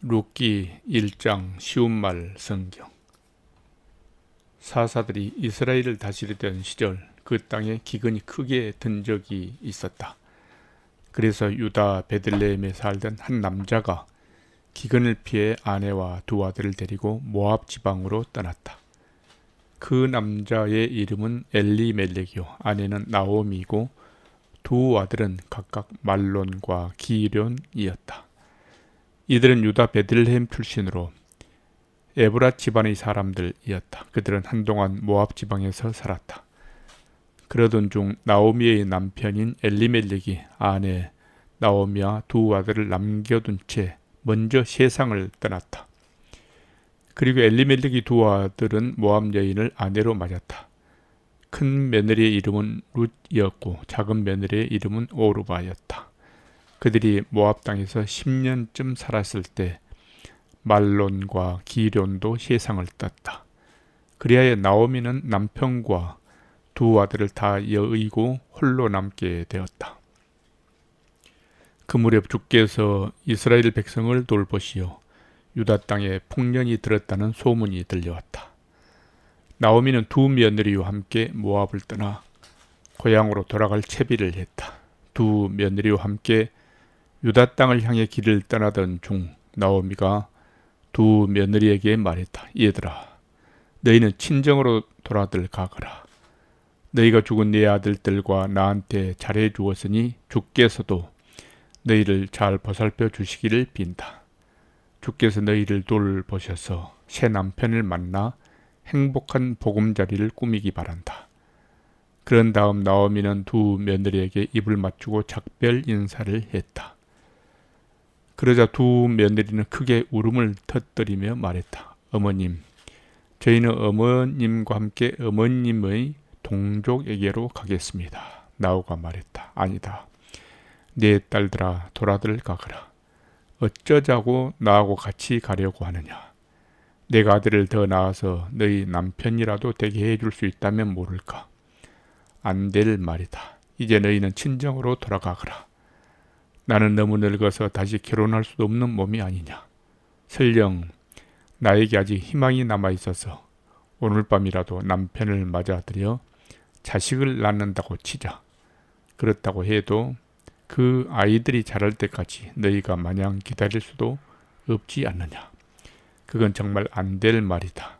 룻기 1장 쉬운 말 성경. 사사들이 이스라엘을 다스리던 시절 그 땅에 기근이 크게 든 적이 있었다. 그래서 유다 베들레헴에 살던 한 남자가 기근을 피해 아내와 두 아들을 데리고 모압 지방으로 떠났다. 그 남자의 이름은 엘리멜렉이요, 아내는 나오미이고 두 아들은 각각 말론과 기련이었다. 이들은 유다 베들레헴 출신으로 에브라 집안의 사람들이었다. 그들은 한동안 모압 지방에서 살았다. 그러던 중 나오미의 남편인 엘리멜렉이 아내 나오미와 두 아들을 남겨둔 채 먼저 세상을 떠났다. 그리고 엘리멜렉의 두 아들은 모압 여인을 아내로 맞았다. 큰 며느리의 이름은 룻이었고 작은 며느리의 이름은 오르바였다. 그들이 모압 땅에서 10년쯤 살았을 때 말론과 기련도 세상을 떴다. 그리하여 나오미는 남편과 두 아들을 다 여의고 홀로 남게 되었다. 그 무렵 주께서 이스라엘 백성을 돌보시어 유다 땅에 풍년이 들었다는 소문이 들려왔다. 나오미는 두 며느리와 함께 모압을 떠나 고향으로 돌아갈 채비를 했다. 두 며느리와 함께 유다 땅을 향해 길을 떠나던 중 나오미가 두 며느리에게 말했다. 얘들아, 너희는 친정으로 돌아들 가거라. 너희가 죽은 네 아들들과 나한테 잘해 주었으니 주께서도 너희를 잘 보살펴 주시기를 빈다. 주께서 너희를 돌보셔서 새 남편을 만나 행복한 보금자리를 꾸미기 바란다. 그런 다음 나오미는 두 며느리에게 입을 맞추고 작별 인사를 했다. 그러자 두 며느리는 크게 울음을 터뜨리며 말했다. 어머님, 저희는 어머님과 함께 어머님의 동족에게로 가겠습니다. 나오가 말했다. 아니다. 네 딸들아, 돌아들 가거라. 어쩌자고 나하고 같이 가려고 하느냐. 내가 아들을 더 낳아서 너희 남편이라도 되게 해줄 수 있다면 모를까. 안 될 말이다. 이제 너희는 친정으로 돌아가거라. 나는 너무 늙어서 다시 결혼할 수도 없는 몸이 아니냐. 설령 나에게 아직 희망이 남아있어서 오늘 밤이라도 남편을 맞아들여 자식을 낳는다고 치자. 그렇다고 해도 그 아이들이 자랄 때까지 너희가 마냥 기다릴 수도 없지 않느냐. 그건 정말 안 될 말이다.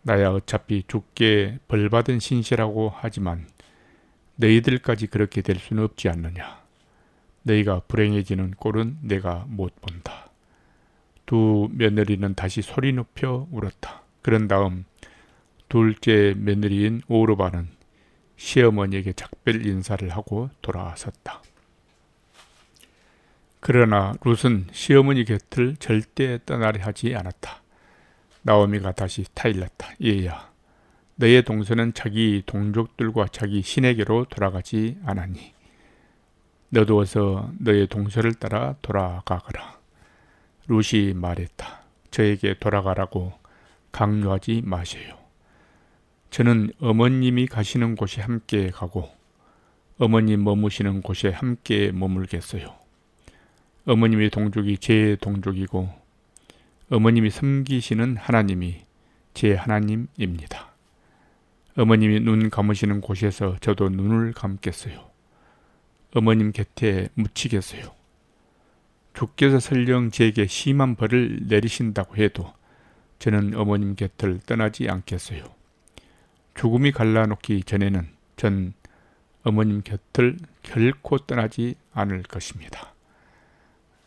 나야 어차피 죽게 벌받은 신세라고 하지만 너희들까지 그렇게 될 수는 없지 않느냐. 너희가 불행해지는 꼴은 내가 못 본다. 두 며느리는 다시 소리 높여 울었다. 그런 다음 둘째 며느리인 오르바는 시어머니에게 작별 인사를 하고 돌아섰다. 그러나 룻은 시어머니 곁을 절대 떠나려 하지 않았다. 나오미가 다시 타일렀다. 얘야, 너의 동서는 자기 동족들과 자기 신에게로 돌아가지 않았니? 너도 어서 너의 동서를 따라 돌아가거라. 룻이 말했다. 저에게 돌아가라고 강요하지 마세요. 저는 어머님이 가시는 곳에 함께 가고 어머님 머무시는 곳에 함께 머물겠어요. 어머님의 동족이 제 동족이고 어머님이 섬기시는 하나님이 제 하나님입니다. 어머님이 눈 감으시는 곳에서 저도 눈을 감겠어요. 어머님 곁에 묻히겠어요. 주께서 설령 제게 심한 벌을 내리신다고 해도 저는 어머님 곁을 떠나지 않겠어요. 죽음이 갈라놓기 전에는 전 어머님 곁을 결코 떠나지 않을 것입니다.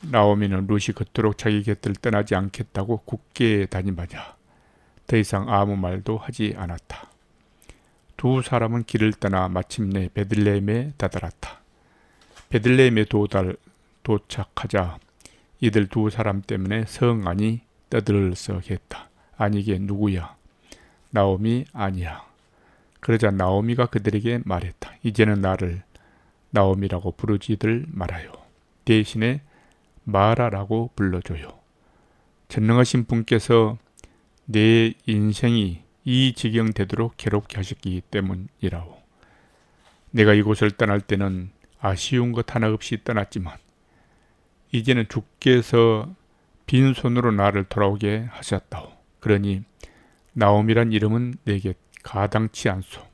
나오미는 룻이 그토록 자기 곁을 떠나지 않겠다고 굳게 다짐하자 더 이상 아무 말도 하지 않았다. 두 사람은 길을 떠나 마침내 베들레헴에 다다랐다. 베들레헴에 도착하자 이들 두 사람 때문에 성안이 떠들썩했다. 아니 이게 누구야? 나오미 아니야. 그러자 나오미가 그들에게 말했다. 이제는 나를 나오미라고 부르지들 말아요. 대신에 마라라고 불러줘요. 전능하신 분께서 내 인생이 이 지경 되도록 괴롭게 하셨기 때문이라오. 내가 이곳을 떠날 때는 아쉬운 것 하나 없이 떠났지만 이제는 주께서 빈손으로 나를 돌아오게 하셨다오. 그러니 나옴이란 이름은 내게 가당치 않소.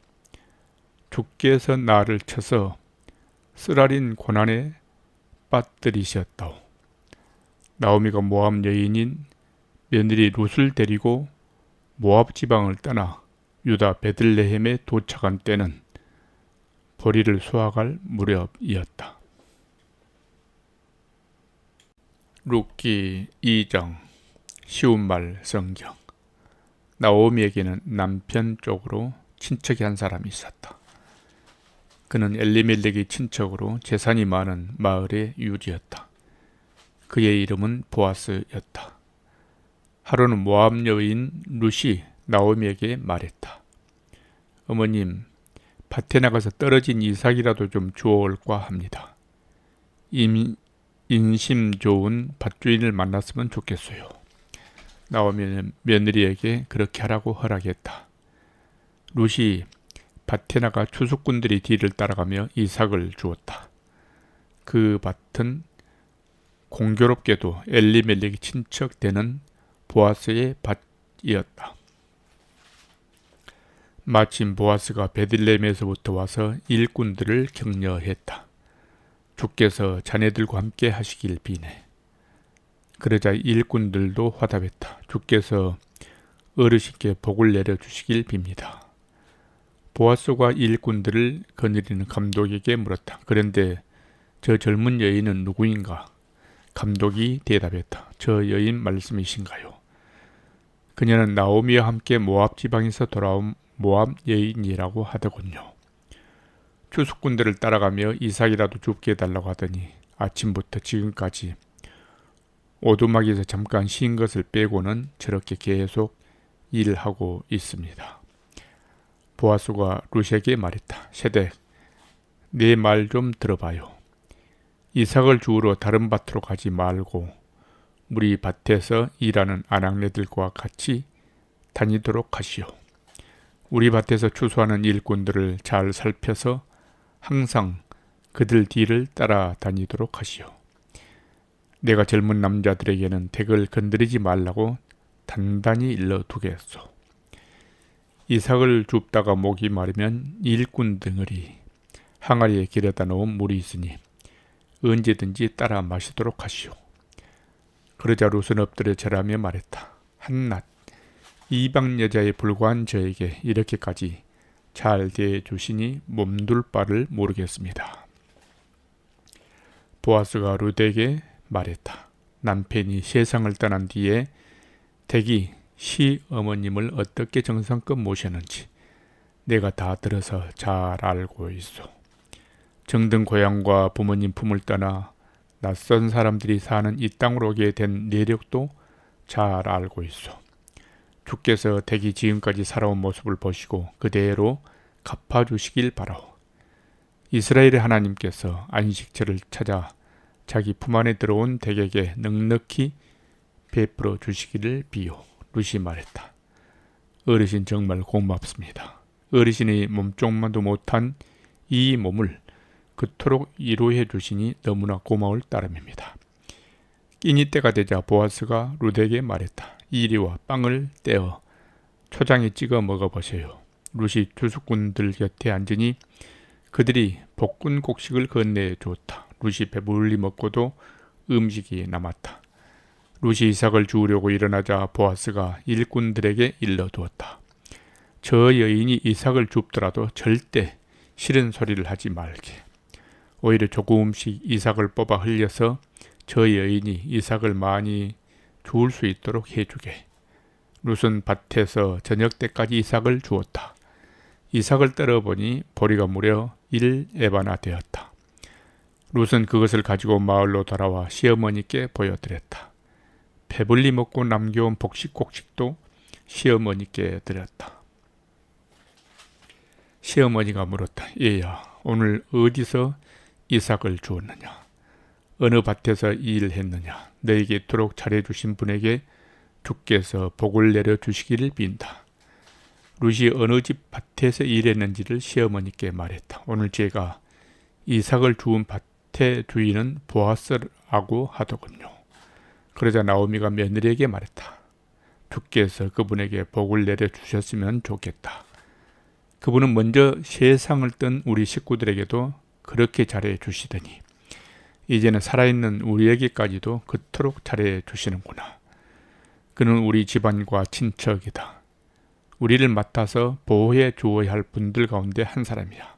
주께서 나를 쳐서 쓰라린 고난에 빠뜨리셨다오. 나오미가 모압 여인인 며느리 룻을 데리고 모압 지방을 떠나 유다 베들레헴에 도착한 때는 보리를 수확할 무렵이었다. 룻기 2장. 쉬운 말 성경. 나오미에게는 남편 쪽으로 친척이 한 사람이 있었다. 그는 엘리멜렉의 친척으로 재산이 많은 마을의 유지였다. 그의 이름은 보아스였다. 하루는 모압 여인 룻이 나오미에게 말했다. 어머님, 밭에 나가서 떨어진 이삭이라도 좀 주워올까 합니다. 인심 좋은 밭주인을 만났으면 좋겠어요. 나오미는 며느리에게 그렇게 하라고 허락했다. 룻이 밭에 나가 추수꾼들이 뒤를 따라가며 이삭을 주었다. 그 밭은 공교롭게도 엘리멜렉의 친척 되는 보아스의 밭이었다. 마침 보아스가 베들레헴에서부터 와서 일꾼들을 격려했다. 주께서 자네들과 함께 하시길 비네. 그러자 일꾼들도 화답했다. 주께서 어르신께 복을 내려주시길 빕니다. 보아스가 일꾼들을 거느리는 감독에게 물었다. 그런데 저 젊은 여인은 누구인가? 감독이 대답했다. 저 여인 말씀이신가요? 그녀는 나오미와 함께 모압 지방에서 돌아온 모압 여인이라고 하더군요. 추수꾼들을 따라가며 이삭이라도 줍게 해달라고 하더니 아침부터 지금까지 오두막에서 잠깐 쉰 것을 빼고는 저렇게 계속 일하고 있습니다. 보아스가 룻에게 말했다. 세덱, 내 말 좀 들어봐요. 이삭을 주우러 다른 밭으로 가지 말고 우리 밭에서 일하는 아낙네들과 같이 다니도록 하시오. 우리 밭에서 추수하는 일꾼들을 잘 살펴서 항상 그들 뒤를 따라다니도록 하시오. 내가 젊은 남자들에게는 덱을 건드리지 말라고 단단히 일러두겠소. 이삭을 줍다가 목이 마르면 일꾼 덩어리 항아리에 길에다 놓은 물이 있으니 언제든지 따라 마시도록 하시오. 그러자 룻은 엎드려 절하며 말했다. 한낱 이방 여자에 불과한 저에게 이렇게까지 잘 대해주시니 몸둘 바를 모르겠습니다. 보아스가 룻에게 말했다. 남편이 세상을 떠난 뒤에 덱이 시어머님을 어떻게 정성껏 모셨는지 내가 다 들어서 잘 알고 있소. 정든 고향과 부모님 품을 떠나 낯선 사람들이 사는 이 땅으로 오게 된 내력도 잘 알고 있소. 주께서 덱이 지금까지 살아온 모습을 보시고 그대로 갚아주시길 바라오. 이스라엘의 하나님께서 안식처를 찾아 자기 품 안에 들어온 덱에게 넉넉히 베풀어 주시기를 비요. 룻이 말했다. 어르신 정말 고맙습니다. 어르신의 몸종만도 못한 이 몸을 그토록 위로해 주시니 너무나 고마울 따름입니다. 끼니 때가 되자 보아스가 룻에게 말했다. 이리와 빵을 떼어 초장에 찍어 먹어보세요. 룻이 추수꾼들 곁에 앉으니 그들이 볶은 곡식을 건네해 주었다. 룻이 배불리 먹고도 음식이 남았다. 룻이 이삭을 주우려고 일어나자 보아스가 일꾼들에게 일러두었다. 저 여인이 이삭을 줍더라도 절대 싫은 소리를 하지 말게. 오히려 조금씩 이삭을 뽑아 흘려서 저 여인이 이삭을 많이 주울 수 있도록 해주게. 룻은 밭에서 저녁 때까지 이삭을 주었다. 이삭을 떨어보니 보리가 무려 1에바나 되었다. 룻은 그것을 가지고 마을로 돌아와 시어머니께 보여드렸다. 배불리 먹고 남겨온 복식곡식도 시어머니께 드렸다. 시어머니가 물었다. 얘야, 오늘 어디서 이삭을 주었느냐? 어느 밭에서 일했느냐? 너에게 이토록 잘해주신 분에게 주께서 복을 내려주시기를 빈다. 룻이 어느 집 밭에서 일했는지를 시어머니께 말했다. 오늘 제가 이삭을 주운 밭의 주인은 보아스라고 하더군요. 그러자 나오미가 며느리에게 말했다. 주께서 그분에게 복을 내려주셨으면 좋겠다. 그분은 먼저 세상을 뜬 우리 식구들에게도 그렇게 잘해 주시더니 이제는 살아있는 우리에게까지도 그토록 잘해 주시는구나. 그는 우리 집안과 친척이다. 우리를 맡아서 보호해 주어야 할 분들 가운데 한 사람이야.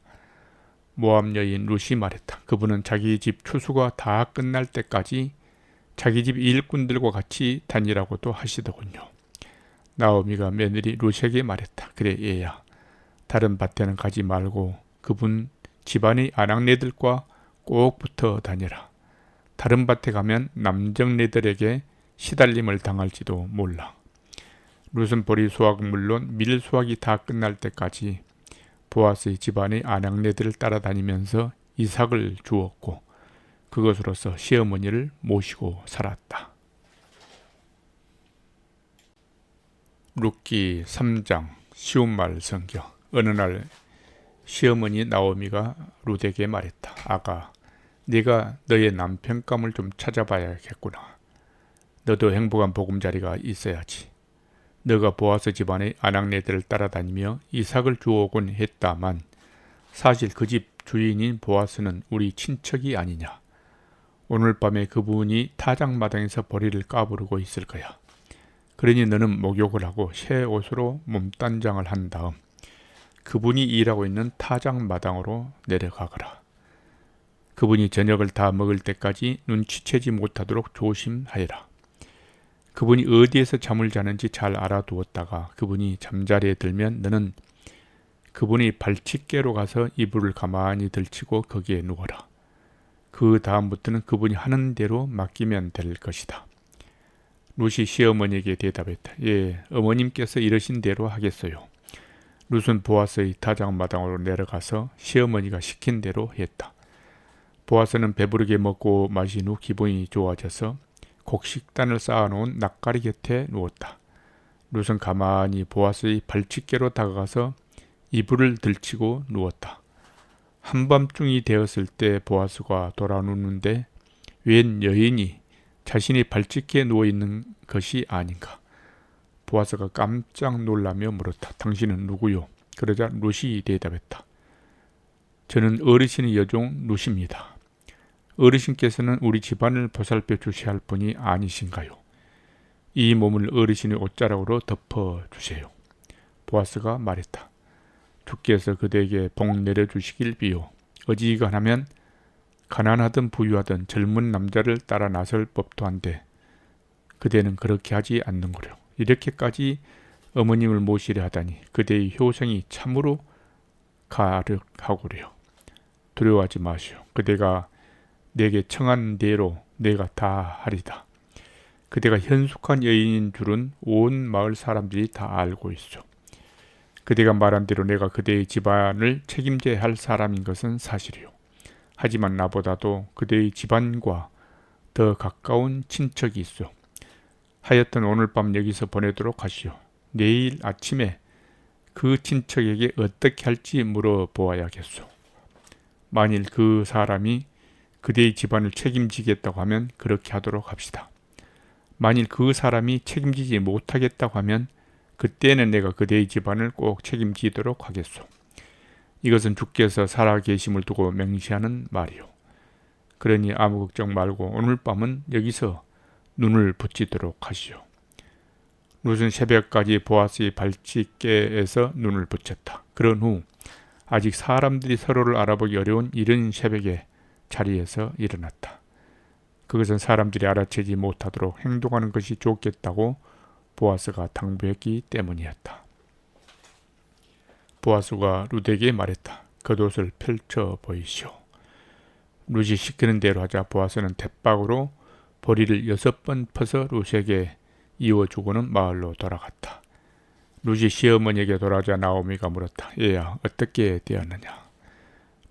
모압 여인 룻이 말했다. 그분은 자기 집 추수가 다 끝날 때까지 자기 집 일꾼들과 같이 다니라고도 하시더군요. 나오미가 며느리 룻에게 말했다. 그래 얘야. 다른 밭에는 가지 말고 그분 집안의 아낙네들과 꼭 붙어 다녀라. 다른 밭에 가면 남정네들에게 시달림을 당할지도 몰라. 룻은 보리 수확은 물론 밀 수확이 다 끝날 때까지 보아스의 집안의 아낙네들을 따라다니면서 이삭을 주었고 그것으로서 시어머니를 모시고 살았다. 룻기 3장 쉬운 말 성경. 어느 날 시어머니 나오미가 룻에게 말했다. 아가, 네가 너의 남편감을 좀 찾아봐야겠구나. 너도 행복한 보금자리가 있어야지. 너가 보아스 집안의 아낙네들을 따라다니며 이삭을 주오곤 했다만 사실 그 집 주인인 보아스는 우리 친척이 아니냐. 오늘 밤에 그분이 타작마당에서 보리를 까부르고 있을 거야. 그러니 너는 목욕을 하고 새 옷으로 몸단장을 한 다음 그분이 일하고 있는 타작마당으로 내려가거라. 그분이 저녁을 다 먹을 때까지 눈치채지 못하도록 조심하여라. 그분이 어디에서 잠을 자는지 잘 알아두었다가 그분이 잠자리에 들면 너는 그분이 발치개로 가서 이불을 가만히 들치고 거기에 누워라. 그 다음부터는 그분이 하는 대로 맡기면 될 것이다. 룻이 시어머니에게 대답했다. 예, 어머님께서 이러신 대로 하겠어요. 룻은 보아스의 타작마당으로 내려가서 시어머니가 시킨 대로 했다. 보아스는 배부르게 먹고 마신 후 기분이 좋아져서 곡식단을 쌓아놓은 낯가리 곁에 누웠다. 룻은 가만히 보아스의 발치개로 다가가서 이불을 들치고 누웠다. 한밤중이 되었을 때 보아스가 돌아누는데 웬 여인이 자신이 발치개에 누워있는 것이 아닌가. 보아스가 깜짝 놀라며 물었다. 당신은 누구요? 그러자 룻이 대답했다. 저는 어르신의 여종 룻입니다. 어르신께서는 우리 집안을 보살펴 주셔야 할 분이 아니신가요? 이 몸을 어르신의 옷자락으로 덮어 주세요. 보아스가 말했다. 주께서 그대에게 복 내려주시길 비요. 어지간하면 가난하든 부유하든 젊은 남자를 따라 나설 법도 한데 그대는 그렇게 하지 않는구려. 이렇게까지 어머님을 모시려 하다니 그대의 효성이 참으로 가륵하구려. 두려워하지 마시오. 그대가 내게 청한 대로 내가 다 하리다. 그대가 현숙한 여인인 줄은 온 마을 사람들이 다 알고 있어. 그대가 말한 대로 내가 그대의 집안을 책임져야 할 사람인 것은 사실이요. 하지만 나보다도 그대의 집안과 더 가까운 친척이 있어. 하여튼 오늘 밤 여기서 보내도록 하시오. 내일 아침에 그 친척에게 어떻게 할지 물어보아야겠소. 만일 그 사람이 그대의 집안을 책임지겠다고 하면 그렇게 하도록 합시다. 만일 그 사람이 책임지지 못하겠다고 하면 그때는 내가 그대의 집안을 꼭 책임지도록 하겠소. 이것은 주께서 살아계심을 두고 맹세하는 말이요. 그러니 아무 걱정 말고 오늘 밤은 여기서 눈을 붙이도록 하시오. 룻은 새벽까지 보아스의 발치개에서 눈을 붙였다. 그런 후 아직 사람들이 서로를 알아보기 어려운 이른 새벽에 자리에서 일어났다. 그것은 사람들이 알아채지 못하도록 행동하는 것이 좋겠다고 보아스가 당부했기 때문이었다. 보아스가 룻에게 말했다. 겉옷을 펼쳐 보이시오. 룻이 시키는 대로 하자 보아스는 鉄박으로 보리를 6번 퍼서 룻에게 이어주고는 마을로 돌아갔다. 룻이 시어머니에게 돌아오자 나오미가 물었다. 얘야, 어떻게 되었느냐?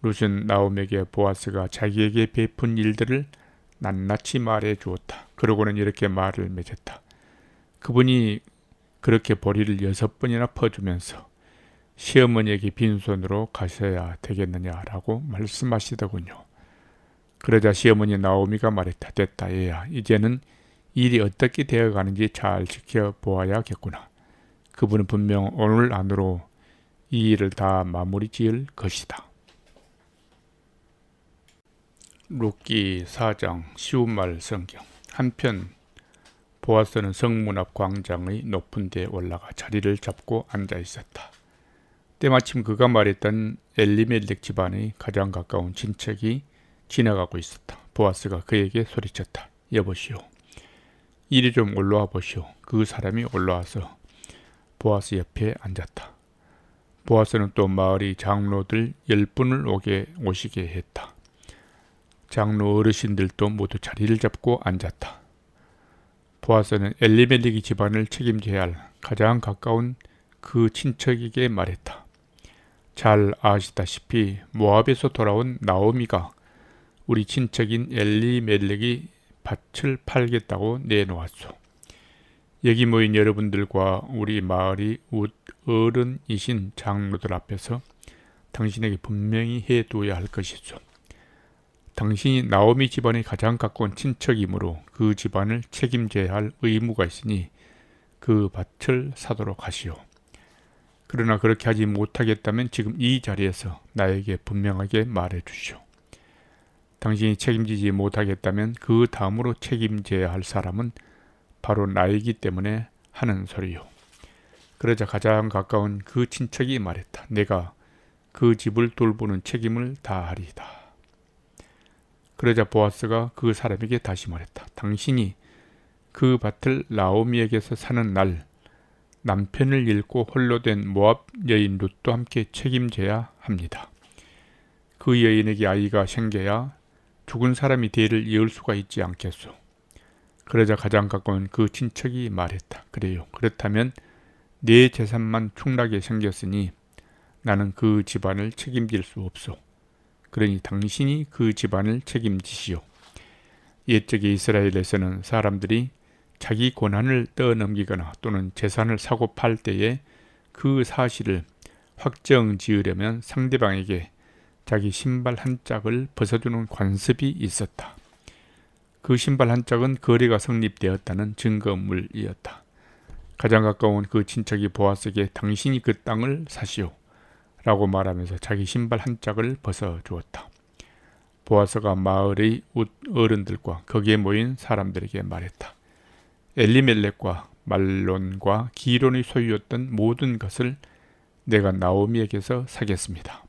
룻은 나오미에게 보아스가 자기에게 베푼 일들을 낱낱이 말해 주었다. 그러고는 이렇게 말을 맺었다. 그분이 그렇게 보리를 6번이나 퍼주면서 시어머니에게 빈손으로 가셔야 되겠느냐라고 말씀하시더군요. 그러자 시어머니 나오미가 말했다. 됐다 얘야. 이제는 일이 어떻게 되어가는지 잘 지켜보아야겠구나. 그분은 분명 오늘 안으로 이 일을 다 마무리 지을 것이다. 룻기 4장 쉬운 말 성경. 한편 보아스는 성문 앞 광장의 높은 데에 올라가 자리를 잡고 앉아 있었다. 때마침 그가 말했던 엘리멜렉 집안의 가장 가까운 친척이 지나가고 있었다. 보아스가 그에게 소리쳤다. 여보시오, 이리 좀 올라와 보시오. 그 사람이 올라와서 보아스 옆에 앉았다. 보아스는 또 마을의 장로들 10분을 오시게 했다. 장로 어르신들도 모두 자리를 잡고 앉았다. 보아스는 엘리멜렉의 집안을 책임져야 할 가장 가까운 그 친척에게 말했다. 잘 아시다시피 모압에서 돌아온 나오미가 우리 친척인 엘리멜렉이 밭을 팔겠다고 내놓았소. 여기 모인 여러분들과 우리 마을이 어른이신 장로들 앞에서 당신에게 분명히 해둬야 할 것이죠. 당신이 나오미 집안의 가장 가까운 친척이므로 그 집안을 책임져야 할 의무가 있으니 그 밭을 사도록 하시오. 그러나 그렇게 하지 못하겠다면 지금 이 자리에서 나에게 분명하게 말해 주시오. 당신이 책임지지 못하겠다면 그 다음으로 책임져야 할 사람은 바로 나이기 때문에 하는 소리요. 그러자 가장 가까운 그 친척이 말했다. 내가 그 집을 돌보는 책임을 다하리이다. 그러자 보아스가 그 사람에게 다시 말했다. 당신이 그 밭을 나오미에게서 사는 날 남편을 잃고 홀로 된 모압 여인 룻도 함께 책임져야 합니다. 그 여인에게 아이가 생겨야 죽은 사람이 대를 이을 수가 있지 않겠소. 그러자 가장 가까운 그 친척이 말했다. 그래요. 그렇다면 내 재산만 축나게 생겼으니 나는 그 집안을 책임질 수 없소. 그러니 당신이 그 집안을 책임지시오. 옛적에 이스라엘에서는 사람들이 자기 권한을 떠넘기거나 또는 재산을 사고 팔 때에 그 사실을 확정 지으려면 상대방에게 자기 신발 한 짝을 벗어주는 관습이 있었다. 그 신발 한 짝은 거래가 성립되었다는 증거물이었다. 가장 가까운 그 친척이 보아스에게 당신이 그 땅을 사시오 라고 말하면서 자기 신발 한 짝을 벗어주었다. 보아스가 마을의 어른들과 거기에 모인 사람들에게 말했다. 엘리멜렉과 말론과 기론의 소유였던 모든 것을 내가 나오미에게서 사겠습니다.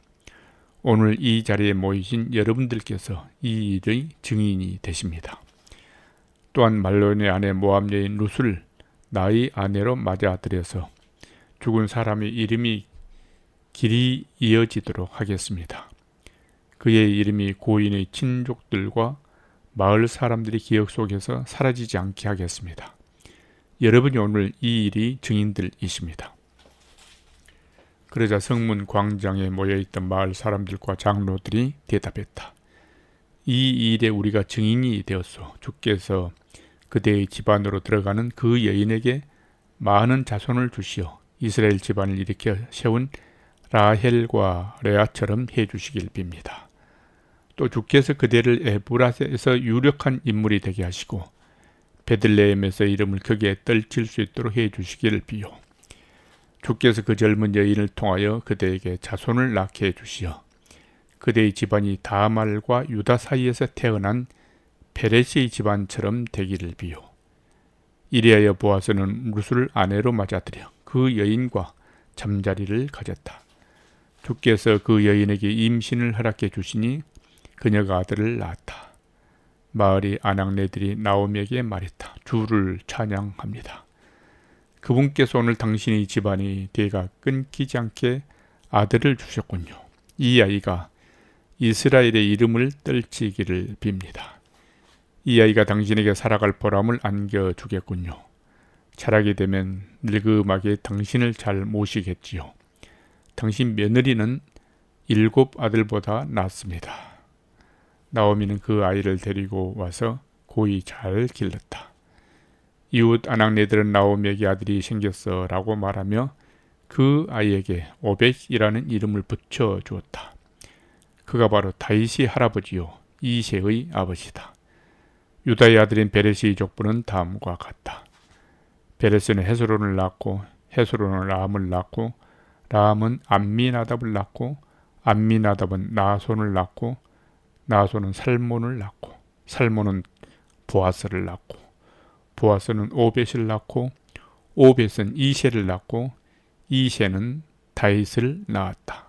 오늘 이 자리에 모이신 여러분들께서 이 일의 증인이 되십니다. 또한 말론의 아내 모압 여인 룻을 나의 아내로 맞아들여서 죽은 사람의 이름이 길이 이어지도록 하겠습니다. 그의 이름이 고인의 친족들과 마을 사람들의 기억 속에서 사라지지 않게 하겠습니다. 여러분이 오늘 이 일이 증인들이십니다. 그러자 성문 광장에 모여있던 마을 사람들과 장로들이 대답했다. 이 일에 우리가 증인이 되었소. 주께서 그대의 집안으로 들어가는 그 여인에게 많은 자손을 주시어 이스라엘 집안을 일으켜 세운 라헬과 레아처럼 해주시길 빕니다. 또 주께서 그대를 에브라스에서 유력한 인물이 되게 하시고 베들레헴에서 이름을 크게 떨칠 수 있도록 해주시기를 비요. 주께서 그 젊은 여인을 통하여 그대에게 자손을 낳게 해주시어 그대의 집안이 다말과 유다 사이에서 태어난 페레시의 집안처럼 되기를 비요. 이리하여 보아스는 룻을 아내로 맞아들여 그 여인과 잠자리를 가졌다. 주께서 그 여인에게 임신을 허락해 주시니 그녀가 아들을 낳았다. 마을의 아낙네들이 나오미에게 말했다. 주를 찬양합니다. 그분께서 오늘 당신의 집안이 대가 끊기지 않게 아들을 주셨군요. 이 아이가 이스라엘의 이름을 떨치기를 빕니다. 이 아이가 당신에게 살아갈 보람을 안겨주겠군요. 자라게 되면 늙음하게 당신을 잘 모시겠지요. 당신 며느리는 7 아들보다 낫습니다. 나오미는 그 아이를 데리고 와서 고이 잘 길렀다. 이웃 아낙네들은 나오미에게 아들이 생겼어 라고 말하며 그 아이에게 오벳이라는 이름을 붙여주었다. 그가 바로 다윗의 할아버지요 이새의 아버지다. 유다의 아들인 베레스의 족보는 다음과 같다. 베레스는 헤스론을 낳고 헤스론은 라함을 낳고 라함은 암미나답을 낳고 암미나답은 나손을 낳고 나손은 살몬을 낳고 살몬은 보아스를 낳고 보아스는 오벳을 낳고 오벳은 이셰를 낳고 이셰는 다윗을 낳았다.